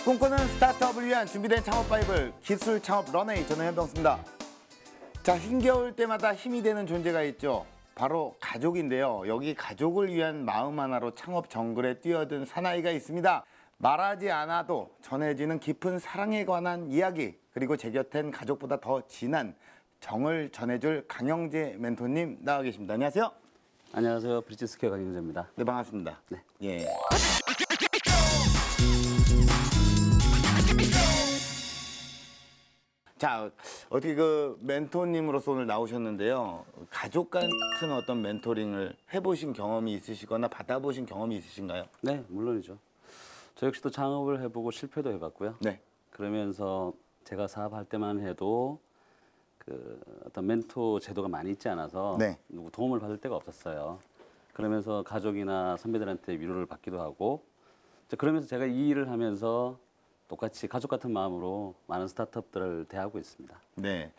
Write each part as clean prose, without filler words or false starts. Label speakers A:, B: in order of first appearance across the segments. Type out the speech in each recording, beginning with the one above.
A: 꿈꾸는 스타트업을 위한 준비된 창업 바이블 기술 창업 런웨이, 저는 현병수입니다. 자, 힘겨울 때마다 힘이 되는 존재가 있죠. 바로 가족인데요. 여기 가족을 위한 마음 하나로 창업 정글에 뛰어든 사나이가 있습니다. 말하지 않아도 전해지는 깊은 사랑에 관한 이야기, 그리고 제 곁엔 가족보다 더 진한 정을 전해줄 강영재 멘토님 나와 계십니다. 안녕하세요.
B: 안녕하세요. 브릿지스퀘어 강영재입니다.
A: 네, 반갑습니다.
B: 네.
A: 예. 자, 어떻게 그 멘토님으로서 오늘 나오셨는데요. 가족 같은 어떤 멘토링을 해보신 경험이 있으시거나 받아보신 경험이 있으신가요?
B: 네, 물론이죠. 저 역시도 창업을 해보고 실패도 해봤고요.
A: 네.
B: 그러면서 제가 사업할 때만 해도 그 어떤 멘토 제도가 많이 있지 않아서
A: 네.
B: 누구 도움을 받을 데가 없었어요. 그러면서 가족이나 선배들한테 위로를 받기도 하고, 그러면서 제가 이 일을 하면서 똑같이 가족 같은 마음으로 많은 스타트업들을 대하고 있습니다.
A: 네.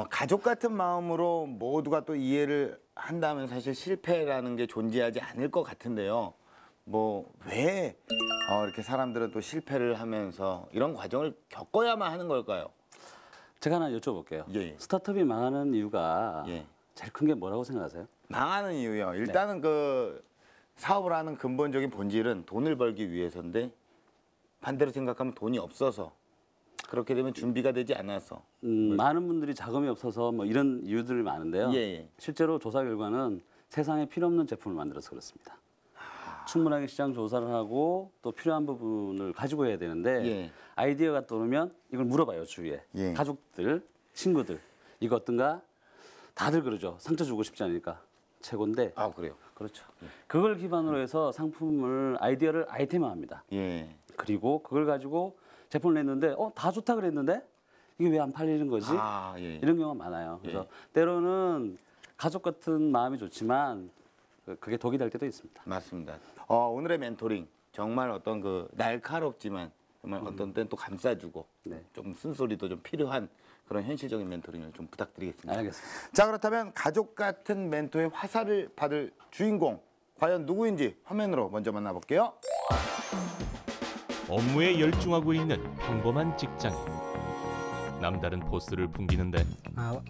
A: 가족 같은 마음으로 모두가 또 이해를 한다면 사실 실패라는 게 존재하지 않을 것 같은데요. 왜 이렇게 사람들은 또 실패를 하면서 이런 과정을 겪어야만 하는 걸까요?
B: 제가 하나 여쭤볼게요.
A: 예.
B: 스타트업이 망하는 이유가
A: 예.
B: 제일 큰 게 뭐라고 생각하세요?
A: 망하는 이유요. 일단은 그 사업을 하는 근본적인 본질은 돈을 벌기 위해서인데, 반대로 생각하면 돈이 없어서, 그렇게 되면 준비가 되지 않아서.
B: 많은 분들이 자금이 없어서 뭐 이런 이유들이 많은데요.
A: 예.
B: 실제로 조사 결과는 세상에 필요 없는 제품을 만들어서 그렇습니다. 충분하게 시장 조사를 하고 또 필요한 부분을 가지고 해야 되는데,
A: 예.
B: 아이디어가 떠오르면 이걸 물어봐요, 주위에.
A: 예.
B: 가족들, 친구들, 이거 어떤가? 다들 그러죠. 상처 주고 싶지 않으니까. 최고인데.
A: 아, 그래요?
B: 그렇죠. 그걸 기반으로 해서 아이디어를 아이템화합니다.
A: 예.
B: 그리고 그걸 가지고 제품을 냈는데 다 좋다 그랬는데 이게 왜 안 팔리는 거지?
A: 예.
B: 이런 경우가 많아요. 그래서
A: 예.
B: 때로는 가족 같은 마음이 좋지만 그게 독이 될 때도 있습니다.
A: 맞습니다. 오늘의 멘토링 정말 어떤 그 날카롭지만 정말 어떤 때는 또 감싸주고
B: 네.
A: 좀 쓴소리도 좀 필요한 그런 현실적인 멘토링을 좀 부탁드리겠습니다.
B: 알겠습니다.
A: 자, 그렇다면 가족 같은 멘토의 화살을 받을 주인공 과연 누구인지 화면으로 먼저 만나볼게요.
C: 업무에 열중하고 있는 평범한 직장인. 남다른 포스를 풍기는데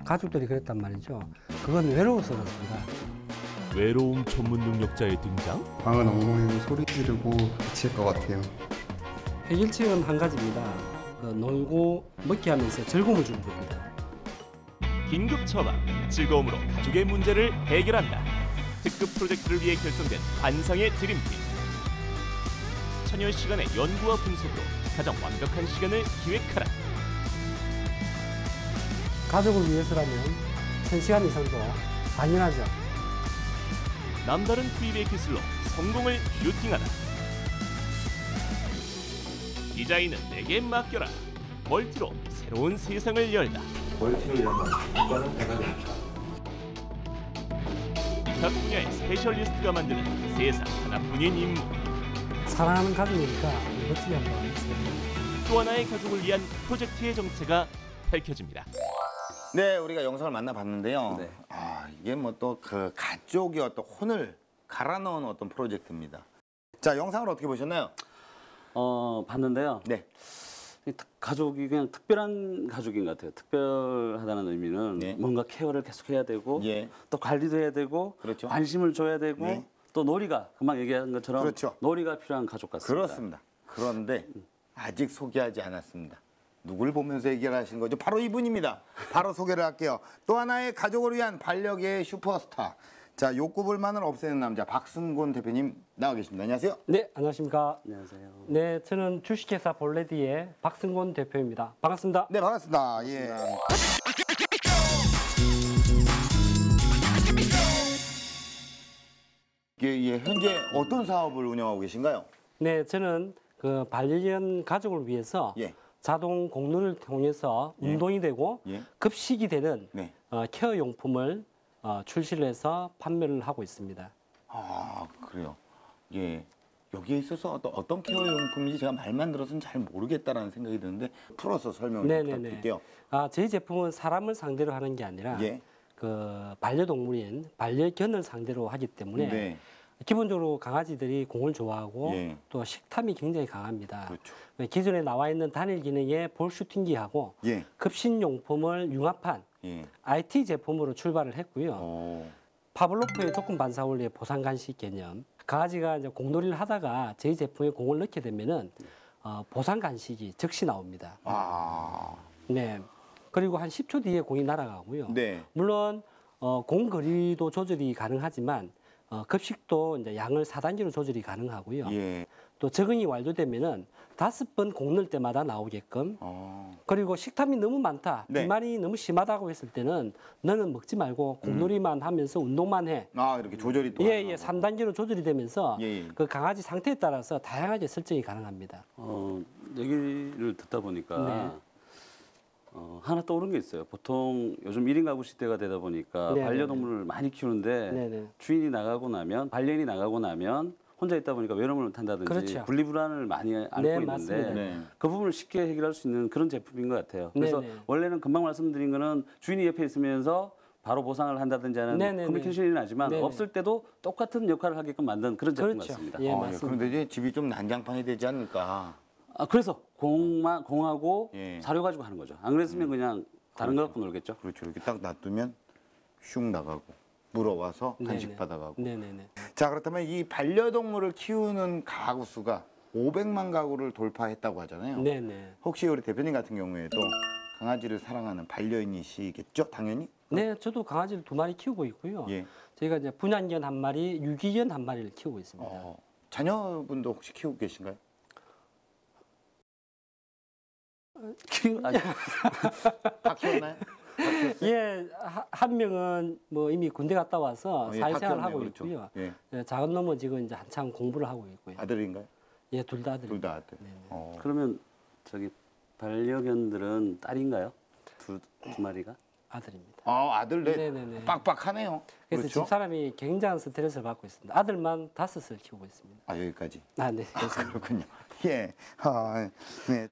D: 가족들이 그랬단 말이죠. 그건 외로워서 그렇습니다.
C: 외로움 전문 능력자의 등장?
E: 방은 엉망이고 소리 지르고 미칠 것 같아요.
D: 해결책은 한 가지입니다. 놀고 먹게 하면서 즐거움을 주는 겁니다.
C: 긴급 처방, 즐거움으로 가족의 문제를 해결한다. 특급 프로젝트를 위해 결성된 환상의 드림팀. 천여 시간의 연구와 분석으로 가장 완벽한 시간을 기획하라.
D: 가족을 위해서라면 1000시간 이상도 당연하죠.
C: 남다른 투입의 기술로 성공을 슈팅하라. 디자인은 내게 맡겨라. 멀티로 새로운 세상을 열다. 각 분야의 스페셜리스트가 만드는 세상 하나뿐인 임무.
D: 사랑하는 가족이니까 멋지게 한번 하겠습니다.
C: 또 하나의 가족을 위한 프로젝트의 정체가 밝혀집니다.
A: 네, 우리가 영상을 만나봤는데요.
B: 네.
A: 이게 뭐 또 그 가족의 어떤 혼을 갈아 넣은 어떤 프로젝트입니다. 자, 영상을 어떻게 보셨나요?
B: 봤는데요.
A: 네.
B: 가족이 그냥 특별한 가족인 것 같아요. 특별하다는 의미는
A: 네.
B: 뭔가 케어를 계속해야 되고
A: 예.
B: 또 관리도 해야 되고
A: 그렇죠.
B: 관심을 줘야 되고
A: 네.
B: 또 놀이가 금방 얘기한 것처럼
A: 그렇죠.
B: 놀이가 필요한 가족 같습니다.
A: 그렇습니다. 그런데 아직 소개하지 않았습니다. 누굴 보면서 얘기를 하신 거죠? 바로 이분입니다. 바로 소개를 할게요. 또 하나의 가족을 위한 반려계의 슈퍼스타. 자, 욕구불만을 없애는 남자 박승곤 대표님 나와 계십니다. 안녕하세요.
D: 네, 안녕하십니까.
B: 안녕하세요.
D: 네, 저는 주식회사 볼레디의 박승곤 대표입니다. 반갑습니다.
A: 네, 반갑습니다. 예. 현재 어떤 사업을 운영하고 계신가요?
D: 네, 저는 그 반려견 가족을 위해서
A: 예.
D: 자동 공론을 통해서
A: 예.
D: 운동이 되고
A: 예.
D: 급식이 되는
A: 네.
D: 케어 용품을 출시를 해서 판매를 하고 있습니다.
A: 아, 그래요. 예. 여기에 있어서 어떤 케어 용품인지 제가 말만 들어서는 잘 모르겠다라는 생각이 드는데 풀어서 설명을 좀 부탁드릴게요.
D: 저희 제품은 사람을 상대로 하는 게 아니라
A: 예.
D: 그 반려동물인 반려견을 상대로 하기 때문에
A: 네.
D: 기본적으로 강아지들이 공을 좋아하고
A: 예.
D: 또 식탐이 굉장히 강합니다.
A: 그렇죠.
D: 기존에 나와 있는 단일 기능의 볼 슈팅기하고
A: 예.
D: 급식용품을 융합한
A: 예.
D: IT 제품으로 출발을 했고요.
A: 어.
D: 파블로프의 조건 반사 원리의 보상 간식 개념. 강아지가 이제 공놀이를 하다가 저희 제품에 공을 넣게 되면은 보상 간식이 즉시 나옵니다.
A: 아.
D: 네. 그리고 한 10초 뒤에 공이 날아가고요.
A: 네.
D: 물론 공 거리도 조절이 가능하지만 급식도 이제 양을 4단계로 조절이 가능하고요.
A: 예.
D: 또 적응이 완료되면은 5번 공 넣을 때마다 나오게끔.
A: 어.
D: 그리고 식탐이 너무 많다,
A: 네.
D: 비만이 너무 심하다고 했을 때는 너는 먹지 말고 공놀이만 하면서 운동만 해.
A: 아, 이렇게 조절이 또.
D: 예, 3단계로 조절이 되면서
A: 예, 예.
D: 그 강아지 상태에 따라서 다양하게 설정이 가능합니다.
B: 얘기를 듣다 보니까
D: 네.
B: 하나 떠오른 게 있어요. 보통 요즘 1인 가구 시대가 되다 보니까
D: 네,
B: 반려동물을 많이 키우는데
D: 네네.
B: 주인이 나가고 나면 반려인이 나가고 나면 혼자 있다 보니까 외로움을 탄다든지
D: 그렇죠.
B: 분리불안을 많이 앓고
D: 네,
B: 있는데
D: 맞습니다.
A: 네.
B: 그 부분을 쉽게 해결할 수 있는 그런 제품인 것 같아요. 그래서
D: 네네.
B: 원래는 금방 말씀드린 거는 주인이 옆에 있으면서 바로 보상을 한다든지 하는
D: 네네네.
B: 커뮤니케이션이 나지만
D: 네네.
B: 없을 때도 똑같은 역할을 하게끔 만든 그런 제품
D: 그렇죠.
B: 같습니다.
D: 예,
A: 아,
D: 맞습니다.
A: 그런데 이제 집이 좀 난장판이 되지 않을까.
B: 그래서 공하고
A: 예.
B: 사료 가지고 하는 거죠. 안 그랬으면 그냥 다른 거 갖고 놀겠죠.
A: 그렇죠. 이렇게 딱 놔두면 슉 나가고 물어와서 간식
D: 네네.
A: 받아가고.
D: 네네네.
A: 자, 그렇다면 이 반려동물을 키우는 가구 수가 500만 가구를 돌파했다고 하잖아요.
D: 네네.
A: 혹시 우리 대표님 같은 경우에도 강아지를 사랑하는 반려인이시겠죠? 당연히?
D: 네, 저도 강아지를 2마리 키우고 있고요.
A: 예.
D: 저희가 이제 분양견 1마리, 유기견 1마리를 키우고 있습니다.
A: 자녀분도 혹시 키우고 계신가요? 다 키웠나요?
D: 예, 한 명은 뭐 이미 군대 갔다 와서
A: 예,
D: 사회생활을
A: 다
D: 하고
A: 키웠네요. 그렇죠.
D: 있고요.
A: 예.
D: 예, 작은 놈은 지금 이제 한참 공부를 하고 있고요.
A: 아들인가요?
D: 예, 둘 다 아들.
A: 둘 다 아들.
D: 네네.
B: 그러면 저기 반려견들은 딸인가요? 두 마리가?
D: 아들입니다.
A: 아들
D: 네네네.
A: 빡빡하네요.
D: 그래서
A: 그렇죠?
D: 집사람이 굉장한 스트레스를 받고 있습니다. 아들만 5을 키우고 있습니다.
A: 아, 여기까지.
D: 아, 네. 그래서
A: 그렇군요. 예. 네.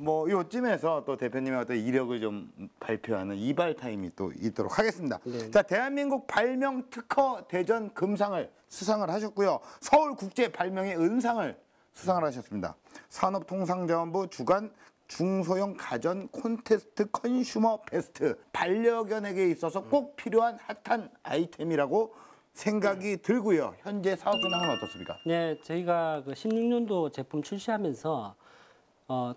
A: 뭐 요쯤에서 또 대표님의 어떤 이력을 좀 발표하는 이발 타임이 또 있도록 하겠습니다.
D: 네.
A: 자, 대한민국 발명 특허 대전 금상을 수상을 하셨고요. 서울 국제 발명의 은상을 수상을 하셨습니다. 산업통상자원부 주간 중소형 가전 콘테스트 컨슈머 베스트. 반려견에게 있어서 꼭 필요한 핫한 아이템이라고 생각이 들고요. 현재 사업 근황은 어떻습니까?
D: 네, 저희가 그 16년도 제품 출시하면서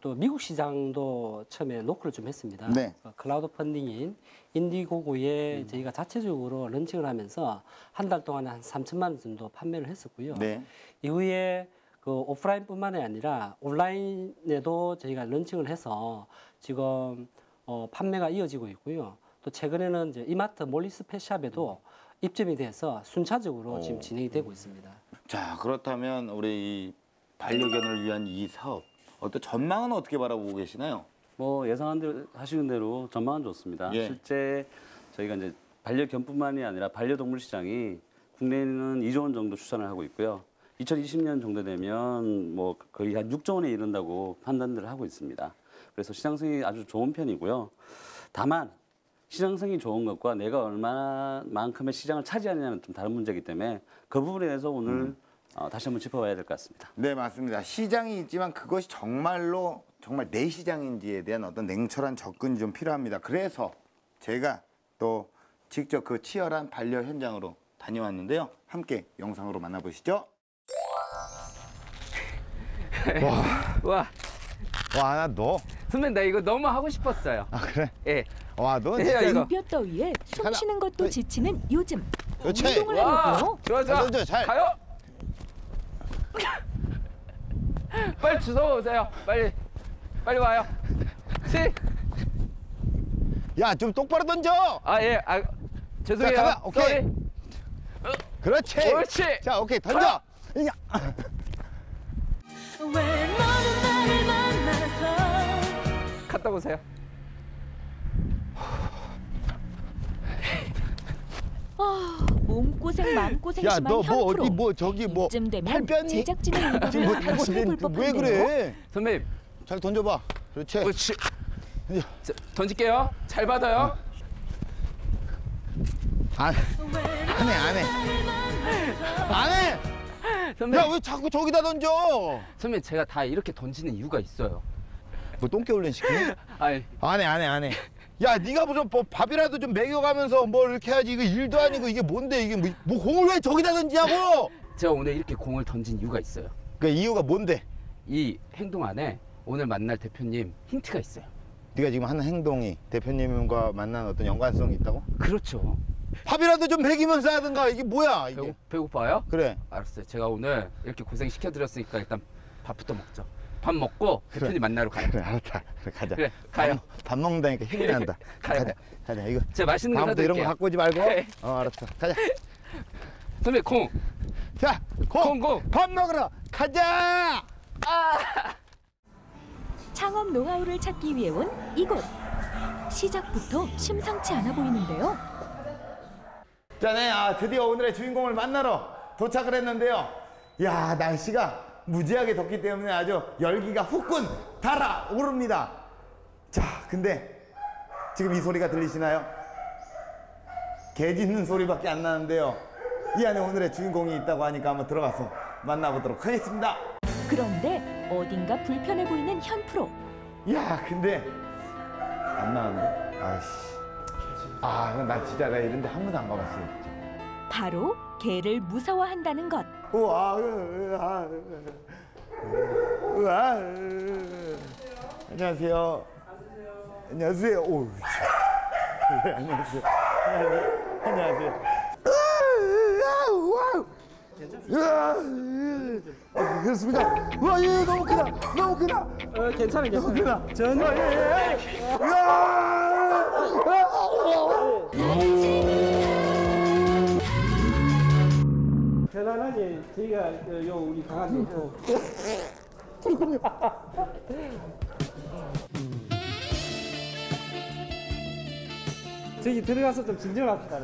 D: 또 미국 시장도 처음에 노크를 좀 했습니다.
A: 네.
D: 클라우드 펀딩인 인디고고에 저희가 자체적으로 런칭을 하면서 한 달 동안에 한 3천만 원 정도 판매를 했었고요.
A: 네.
D: 이후에 그 오프라인뿐만이 아니라 온라인에도 저희가 런칭을 해서 지금 판매가 이어지고 있고요. 또 최근에는 이제 이마트 몰리스 펫샵에도 입점이 돼서 순차적으로 지금 진행이 되고 있습니다.
A: 자, 그렇다면 우리 이 반려견을 위한 이 사업 어떤 전망은 어떻게 바라보고 계시나요?
B: 뭐 예상한 대로 하시는 대로 전망은 좋습니다.
A: 예.
B: 실제 저희가 이제 반려견뿐만이 아니라 반려동물 시장이 국내에는 2조 원 정도 추산을 하고 있고요. 2020년 정도 되면 뭐 거의 한 6조 원에 이른다고 판단들을 하고 있습니다. 그래서 시장성이 아주 좋은 편이고요. 다만 시장성이 좋은 것과 내가 얼마만큼의 시장을 차지하느냐는 좀 다른 문제이기 때문에 그 부분에 대해서 오늘 다시 한번 짚어봐야 될 것 같습니다.
A: 네, 맞습니다. 시장이 있지만 그것이 정말로 정말 내 시장인지에 대한 어떤 냉철한 접근이 좀 필요합니다. 그래서 제가 또 직접 그 치열한 반려 현장으로 다녀왔는데요. 함께 영상으로 만나보시죠.
F: 와,
G: 와, 나 너.
F: 선배님 나 이거 너무 하고 싶었어요.
G: 아, 그래?
F: 예.
G: 와, 너
F: 해요,
G: 진짜.
F: 이거.
H: 뼈 더위에 숨 쉬는 것도 지치는 요즘
G: 그렇지.
H: 운동을
F: 와,
H: 하려고요.
F: 좋아 좋아.
G: 던져, 잘.
F: 가요. 빨리 주워 오세요. 빨리 와요.
G: 야, 좀 똑바로 던져.
F: 아 예. 아 죄송해요.
G: 자, 가봐. 오케이.
F: 쏘리.
G: 그렇지.
F: 옳지.
G: 자, 오케이, 던져. 야.
H: 왜 너는 나를 만나서
F: 갔다 오세요.
H: 몸고생 마음고생
G: 야,
H: 심한
G: 너 뭐
H: 현프로
G: 어디 뭐 저기 뭐
H: 이쯤 되면
G: 팔 뺐니?
H: 제작진의
G: 지금
H: 의도를
G: 뭐
H: 당신에 볼
G: 왜
H: 법한데요.
G: 그래?
F: 선배님.
G: 잘 던져봐. 그렇지.
F: 옳지. 자, 던질게요. 잘 받아요.
G: 안 해.
F: 선배님,
G: 야, 왜 자꾸 저기다 던져?
F: 선배님 제가 다 이렇게 던지는 이유가 있어요.
G: 뭐 똥개 훈련 시키니?
F: 아니,
G: 안 해. 야, 네가 무슨 뭐 밥이라도 좀 먹여가면서 뭘 이렇게 해야지. 이거 일도 아니고 이게 뭔데? 이게 뭐 공을 왜 저기다 던지냐고?
F: 제가 오늘 이렇게 공을 던진 이유가 있어요.
G: 그 이유가 뭔데?
F: 이 행동 안에 오늘 만날 대표님 힌트가 있어요.
G: 네가 지금 하는 행동이 대표님과 만난 어떤 연관성이 있다고?
F: 그렇죠.
G: 밥이라도 좀 먹이면서 하든가. 이게 뭐야 이게?
F: 배고파요?
G: 그래.
F: 알았어요. 제가 오늘 이렇게 고생 시켜드렸으니까 일단 밥부터 먹죠. 밥 먹고 대표님 만나러 가요.
G: 그래, 알았다. 그래, 가자.
F: 그래, 가요.
G: 밥 먹는다니까 힘이 난다.
F: 가요.
G: 가자. 이거
F: 제가 맛있는 거
G: 다음부터 이런 거
F: 사드릴게요.
G: 갖고 오지 말고.
F: 네.
G: 알았어. 가자.
F: 선배 공.
G: 자,
F: 공.
G: 밥 먹으러 가자.
H: 창업 노하우를 찾기 위해 온 이곳. 시작부터 심상치 않아 보이는데요.
A: 자, 네, 드디어 오늘의 주인공을 만나러 도착을 했는데요. 야, 날씨가 무지하게 덥기 때문에 아주 열기가 후끈 달아오릅니다. 자, 근데 지금 이 소리가 들리시나요? 개 짖는 소리밖에 안 나는데요. 이 안에 오늘의 주인공이 있다고 하니까 한번 들어가서 만나보도록 하겠습니다.
H: 그런데 어딘가 불편해 보이는 현 프로.
A: 야, 근데 안 나왔네. 아이씨. 나 진짜 나 이런 데 한 번도 안 가봤어요.
H: 바로 개를 무서워한다는 것.
A: 우와, 안녕하세요. 안녕하세요. 오, 네, 안녕하세요. 안녕하세요. 그렇습니까? 와, 예, 너무 크다. 너무 크다.
D: 괜찮아요.
A: 너무 크다.
D: 전혀. 편안하게 저희가 요 우리 강아지 또 저기 들어가서 좀 진정합시다.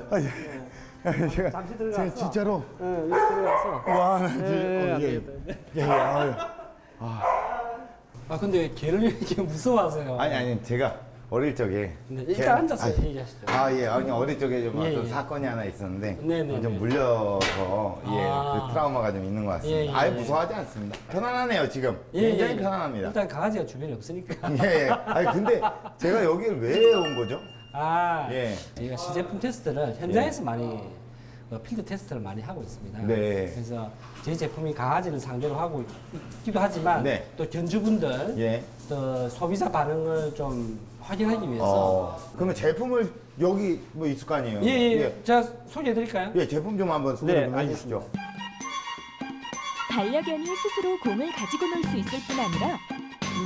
A: 제가
D: 잠시 들어가서.
A: 진짜로.
D: 여기 들어가서.
A: 와, 나
D: 근데 왜 개를 이렇게 무서워하세요?
A: 아니, 제가 어릴 적에.
D: 네, 일단 앉아서 얘기하시죠.
A: 아니, 어릴 적에 좀
D: 예,
A: 어떤
D: 예.
A: 사건이 하나 있었는데
D: 네네네.
A: 좀 물려서 그 트라우마가 좀 있는 것 같습니다.
D: 예, 예,
A: 아예
D: 예.
A: 무서워하지 않습니다. 편안하네요, 지금. 굉장히 편안합니다.
D: 일단 강아지가 주변에 없으니까.
A: 예. 아니, 근데 제가 여기를 왜 온 거죠?
D: 예. 저희가 시제품 테스트를 현장에서 많이 필드 테스트를 많이 하고 있습니다.
A: 네.
D: 그래서 저희 제품이 강아지를 상대로 하고 있기도 하지만
A: 네.
D: 또 견주분들
A: 예.
D: 또 소비자 반응을 좀 확인하기 위해서
A: 그러면 제품을 여기 뭐 있을 거 아니에요?
D: 예. 제가 소개해 드릴까요?
A: 예, 제품 좀 한번 소개 좀
D: 네,
A: 해주시죠.
H: 반려견이 스스로 공을 가지고 놀 수 있을 뿐 아니라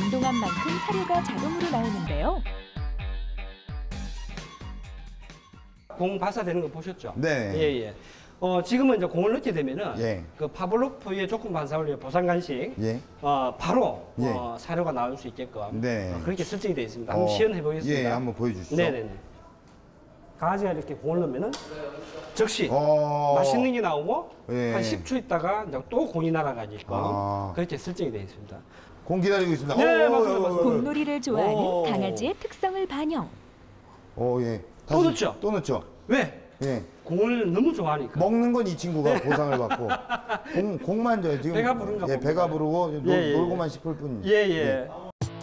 H: 운동한 만큼 사료가 자동으로 나오는데요.
D: 공 발사되는 거 보셨죠?
A: 네.
D: 예. 지금은 이제 공을 넣게 되면은
A: 예.
D: 그 파블로프의 조건 반사원리의 보상 간식
A: 예.
D: 바로
A: 예.
D: 사료가 나올 수 있게끔
A: 네.
D: 그렇게 설정이 되어 있습니다. 한번 시연해 보겠습니다.
A: 예, 한번 보여주시죠.
D: 네네네. 강아지가 이렇게 공을 넣으면은 즉시
A: 어.
D: 맛있는 게 나오고
A: 예.
D: 한 10초 있다가 이제 또 공이 날아가게끔
A: 아.
D: 그렇게 설정이 되어 있습니다.
A: 공 기다리고 있습니다.
D: 네, 맞습니다.
H: 공놀이를 좋아하는
A: 오.
H: 강아지의 특성을 반영.
A: 예.
D: 또 넣죠?
A: 또 넣죠.
D: 왜?
A: 예.
D: 공을 너무 좋아하니까.
A: 먹는 건 이 친구가 보상을 받고 공만 줘요. 지금
D: 배가 부른가
A: 예,
D: 봅니다.
A: 배가 부르고
D: 예.
A: 놀고만 싶을 뿐.
D: 예.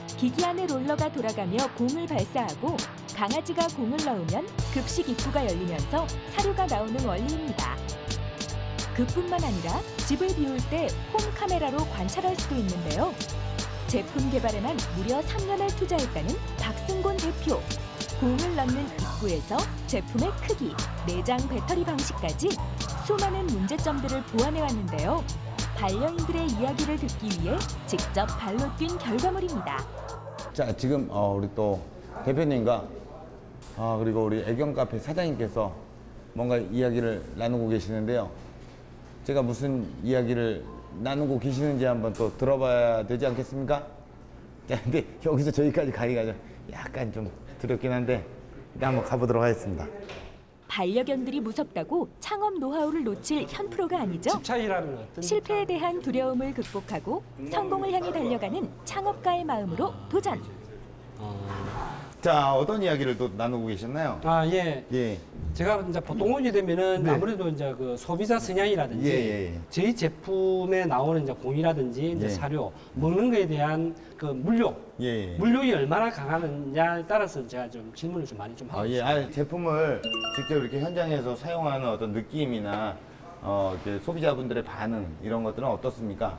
H: 기기 안에 롤러가 돌아가며 공을 발사하고 강아지가 공을 넣으면 급식 입구가 열리면서 사료가 나오는 원리입니다. 그뿐만 아니라 집을 비울 때 홈 카메라로 관찰할 수도 있는데요. 제품 개발에만 무려 3년을 투자했다는 박승곤 대표. 공을 넣는 입구에서 제품의 크기, 내장 배터리 방식까지 수많은 문제점들을 보완해 왔는데요. 반려인들의 이야기를 듣기 위해 직접 발로 뛴 결과물입니다.
A: 자, 지금 우리 또 대표님과 그리고 우리 애견 카페 사장님께서 뭔가 이야기를 나누고 계시는데요. 제가 무슨 이야기를 나누고 계시는지 한번 또 들어봐야 되지 않겠습니까? 자, 근데 여기서 저기까지 가기가 좀 약간 좀 두렵긴 한데 일단 한번 가보도록 하겠습니다.
H: 반려견들이 무섭다고 창업 노하우를 놓칠 현 프로가 아니죠.
D: 집 차이라는 어떤
H: 실패에 대한 두려움을 극복하고 성공을 향해 달려가는 창업가의 마음으로 도전.
A: 자, 어떤 이야기를 또 나누고 계셨나요?
D: 아, 예.
A: 예.
D: 제가 이제 보통 오게 되면은
A: 네.
D: 아무래도 이제 그 소비자 성향이라든지
A: 예.
D: 저희 제품에 나오는 이제 공이라든지 이제
A: 예.
D: 사료, 먹는 거에 대한 그 물욕,
A: 예.
D: 물욕이 얼마나 강하느냐에 따라서 제가 좀 질문을 좀 많이 좀 하고
A: 예.
D: 있습니다.
A: 제품을 직접 이렇게 현장에서 사용하는 어떤 느낌이나 이렇게 소비자분들의 반응 이런 것들은 어떻습니까?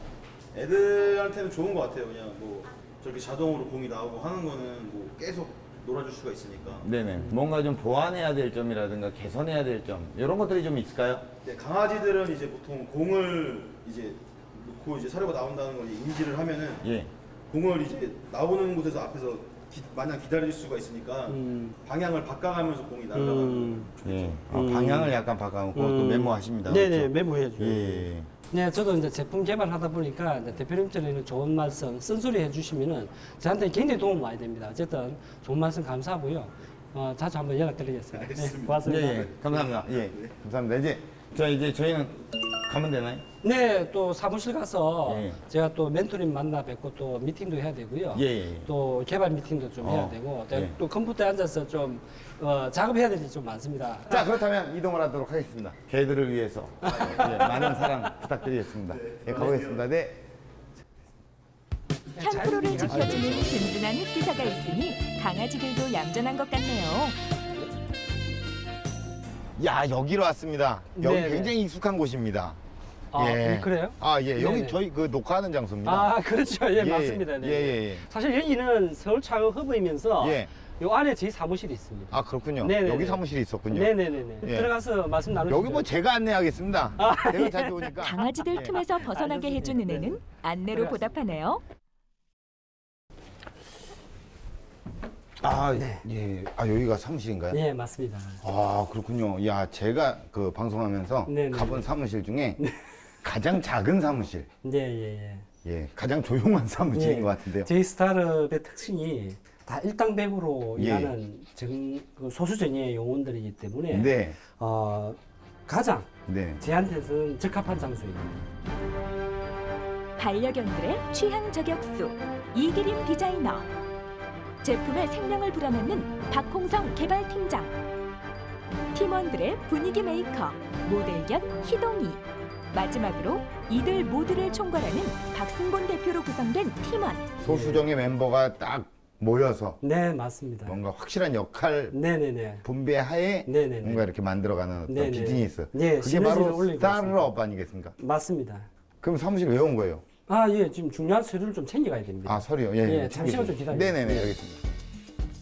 I: 애들한테는 좋은 것 같아요. 그냥 뭐 저렇게 자동으로 공이 나오고 하는 거는 뭐 계속 놀아줄 수가 있으니까.
A: 네네. 뭔가 좀 보완해야 될 점이라든가 개선해야 될 점 이런 것들이 좀 있을까요?
I: 네, 강아지들은 이제 보통 공을 이제 놓고 이제 사료가 나온다는 걸 인지를 하면은
A: 예.
I: 공을 이제 나오는 곳에서 앞에서 마냥 기다릴 수가 있으니까 방향을 바꿔가면서 공이 날아가는
A: 예. 방향을 약간 바꿔놓고 또 메모하십니다.
D: 네네,
A: 그렇죠?
D: 메모해줘요.
A: 예.
D: 네, 저도 이제 제품 개발하다 보니까 이제 대표님들의 좋은 말씀, 쓴소리 해주시면은 저한테 굉장히 도움 많이 됩니다. 어쨌든 좋은 말씀 감사하고요. 자주 한번 연락드리겠습니다. 네, 고맙습니다.
A: 예. 감사합니다. 예. 감사합니다. 이제 저희는 가면 되나요?
D: 네, 또 사무실 가서
A: 예.
D: 제가 또 멘토님 만나 뵙고 또 미팅도 해야 되고요.
A: 예.
D: 또 개발 미팅도 좀 해야 되고
A: 예.
D: 또 컴퓨터에 앉아서 좀 작업해야 될 일이 좀 많습니다.
A: 자, 그렇다면 이동을 하도록 하겠습니다. 개들을 위해서 예, 많은 사랑 부탁드리겠습니다. 예, 가보겠습니다. 네.
H: 현프로를 지켜주는 든든한 흑기사가 있으니 강아지들도 얌전한 것 같네요.
A: 야, 여기로 왔습니다. 여기
D: 네네.
A: 굉장히 익숙한 곳입니다.
D: 아, 그래요?
A: 예. 여기
D: 네네.
A: 저희 그 녹화하는 장소입니다.
D: 아, 그렇죠. 예, 맞습니다. 네.
A: 예.
D: 사실 여기는 서울차가 허브이면서
A: 예.
D: 요 안에 저희 사무실이 있습니다.
A: 아, 그렇군요.
D: 네네네.
A: 여기 사무실이 있었군요.
D: 네네네.
A: 예.
D: 들어가서 말씀 나누시죠.
A: 여기 뭐 제가 안내하겠습니다. 제가 자주 오니까.
H: 강아지들
A: 예.
H: 틈에서 벗어나게 해주는 애는 안내로 보답하네요.
A: 예. 여기가 사무실인가요?
D: 네, 맞습니다.
A: 아, 그렇군요. 야, 제가 그 방송하면서
D: 네네.
A: 가본 사무실 중에 가장 작은 사무실.
D: 예.
A: 예, 가장 조용한 사무실인
D: 예.
A: 것 같은데요.
D: 저희 스타트업의 특징이 다 일당백으로
A: 예.
D: 일하는 그 소수 정예의 요원들이기 때문에
A: 네.
D: 가장
A: 네.
D: 저한테는 적합한 장소입니다.
H: 반려견들의 취향 저격수 이기림 디자이너, 제품의 생명을 불어넣는 박홍성 개발팀장, 팀원들의 분위기 메이커 모델견 희동이, 마지막으로 이들 모두를 총괄하는 박승본 대표로 구성된 팀원.
A: 소수정의 멤버가 딱 모여서
D: 네, 맞습니다.
A: 뭔가 확실한 역할
D: 네네네.
A: 분배하에
D: 네네네.
A: 뭔가 이렇게 만들어가는 어떤
D: 네네.
A: 비즈니스.
D: 네,
A: 그게
D: 시너지를
A: 바로
D: 올리고
A: 스타트업 아니겠습니까?
D: 맞습니다.
A: 그럼 사무실 왜 온 거예요?
D: 아, 예, 지금 중요한 서류를 좀 챙겨가야 됩니다.
A: 아, 서류요?
D: 예, 잠시만 좀 기다려주세요.
A: 네네네, 알겠습니다.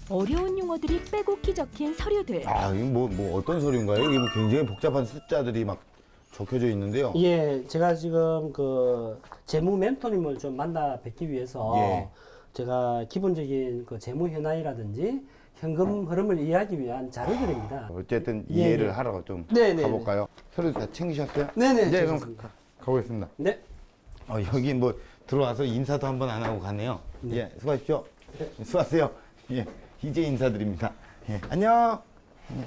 H: 어려운 용어들이 빼곡히 적힌 서류들.
A: 아, 이거 뭐 어떤 서류인가요? 이게 뭐 굉장히 복잡한 숫자들이 막 적혀져 있는데요.
D: 예, 제가 지금 그 재무 멘토님을 좀 만나 뵙기 위해서
A: 예.
D: 제가 기본적인 그 재무 현황이라든지 현금 흐름을 이해하기 위한 자료들입니다.
A: 어쨌든
D: 예,
A: 이해를
D: 예.
A: 하러 좀
D: 네네.
A: 가볼까요? 서류 다 챙기셨어요?
D: 네네.
A: 네, 그럼
D: 좋습니다.
A: 가보겠습니다.
D: 네.
A: 여기 뭐 들어와서 인사도 한번 안 하고 가네요. 예, 수고하십시오. 수고하세요. 예, 이제 인사드립니다. 예, 안녕.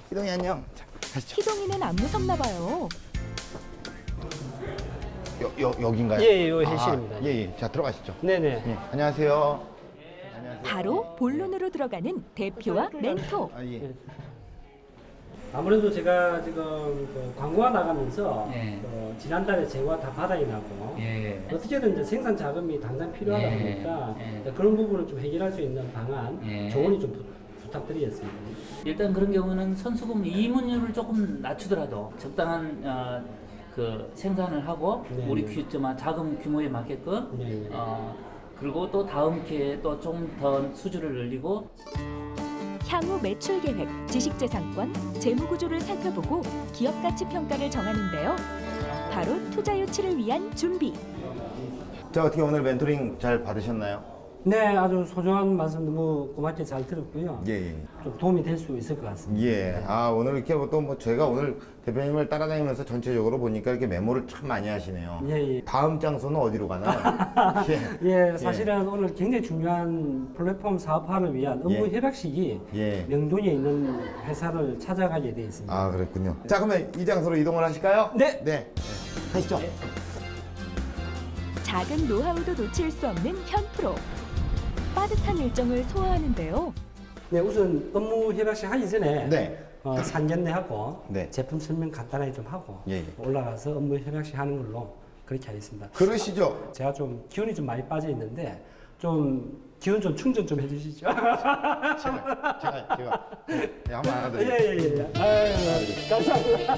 A: 희동이 안녕. 자, 가시죠.
H: 희동이는 안 무섭나 봐요.
A: 여긴가요?
D: 예, 요 회실입니다.
A: 예. 자, 들어가시죠.
D: 네네.
A: 예, 안녕하세요. 안녕하세요.
H: 바로 본론으로 들어가는 대표와 멘토.
A: 예.
D: 아무래도 제가 지금 그 광고가 나가면서
F: 예.
D: 지난달에 재고가 다 바닥이 나고
F: 예.
D: 어떻게든 이제 생산 자금이 당장 필요하다
F: 예.
D: 보니까
F: 예.
D: 그런 부분을 좀 해결할 수 있는 방안
F: 예.
D: 조언이 좀 부탁드리겠습니다.
J: 일단 그런 경우는 선수금 이문율을 조금 낮추더라도 적당한 그 생산을 하고
D: 네.
J: 우리 자금 규모에 맞게끔
D: 네.
J: 그리고 또 다음 기회에 또 좀 더 수주를 늘리고
H: 향후 매출 계획, 지식재산권, 재무구조를 살펴보고 기업가치 평가를 정하는데요. 바로 투자 유치를 위한 준비.
A: 자, 어떻게 오늘 멘토링 잘 받으셨나요?
D: 네, 아주 소중한 말씀 너무 고맙게 잘 들었고요.
A: 예.
D: 좀 도움이 될 수 있을 것 같습니다.
A: 예. 오늘 이렇게 또 뭐 제가 오늘 대표님을 따라다니면서 전체적으로 보니까 이렇게 메모를 참 많이 하시네요.
D: 예.
A: 다음 장소는 어디로 가나요?
D: 예, 사실은 오늘 굉장히 중요한 플랫폼 사업화를 위한 업무
A: 예.
D: 협약식이
A: 예.
D: 명동에 있는 회사를 찾아가게 돼 있습니다.
A: 아, 그랬군요. 자, 그러면 이 장소로 이동을 하실까요?
D: 네.
A: 네. 가시죠.
H: 작은 노하우도 놓칠 수 없는 현프로. 빠듯한 일정을 소화하는데요.
D: 네, 우선 업무 협약식 하기 전에
A: 네.
D: 상견례하고
A: 네.
D: 제품 설명 간단하게 좀 하고
A: 예, 예.
D: 올라가서 업무 협약식 하는 걸로 그렇게 하겠습니다.
A: 그러시죠?
D: 제가 좀 기운이 좀 많이 빠져 있는데 좀 기운 좀 충전 좀 해주시죠.
A: 제가 한번 알아드릴게요.
D: 예예예. 아유, 감사합니다.